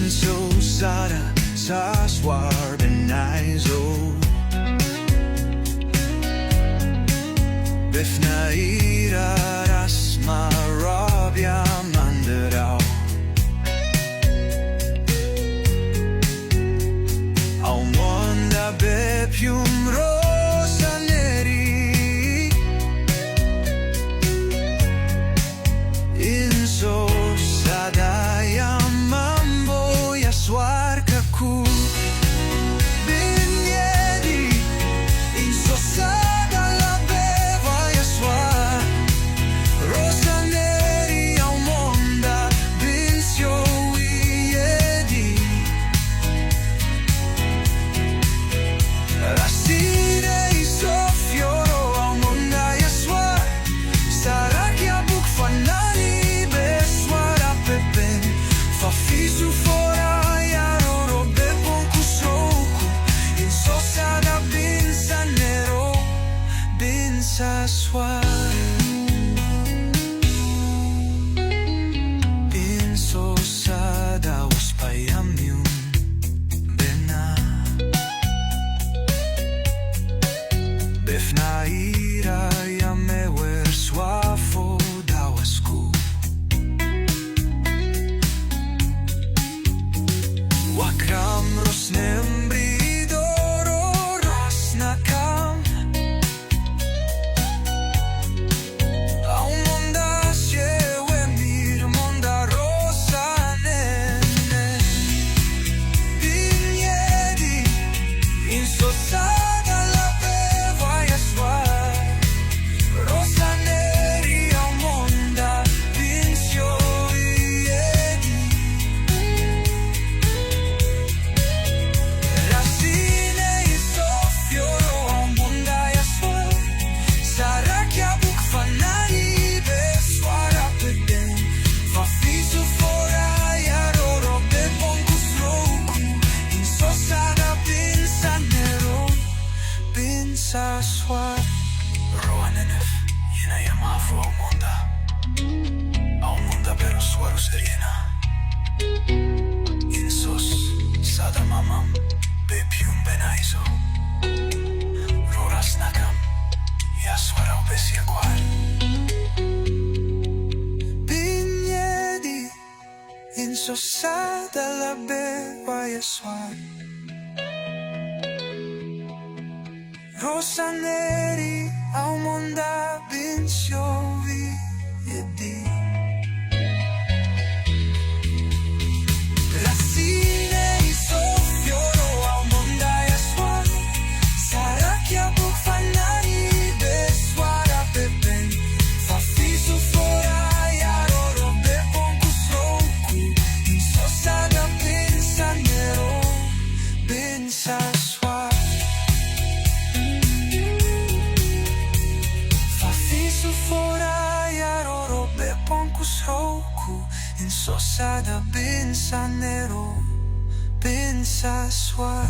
INSOS SADA sa swarbenaizo Befna iraras marabia manderau Au monda bepium rosa neri INSOS SADA ya mambo ya swarkaku Binyedi INSOS SADA LABEWA ya swar Rosa neri au monda binsio iedi Rasire i sofioro au monda ya swar Sarakia buk fanani beswara pepen Fafisu fora yaroro bepon kusoku INSOS SADA binsa nero binsa swar INSOS SADA uspayamium bena Befna ira yamewer swafo dawasku Wakram rosnem bridoro rasnakam Au monda siewe mir monda rosa nene Binyedi INSOS SADA LABEWA ya swar Rosa neri au monda binsio iedi Rasine i sofioro au monda ya swar Sarakia buk fanani beswara peden Fafisu fora yaroro bepon kusroku INSOS SADA binsa nero binsa swar Roanenef yena yamafu au monda pero swaru seriena INSOS SADA mamam bepium benaizo Roras nakam ya swarau besia kwar Binyedi INSOS SADA LABEWA ya swar Rosa neri au monda binsio iedi Rasine i sofioro au monda ya swar Sarakia buk fanani beswara pepen Fafisu fora yaroro bepon kusroku INSOS SADA binsa nero binsa swar Fafisu fora yaroro bepon kusroku INSOS SADA binsa nero binsa swar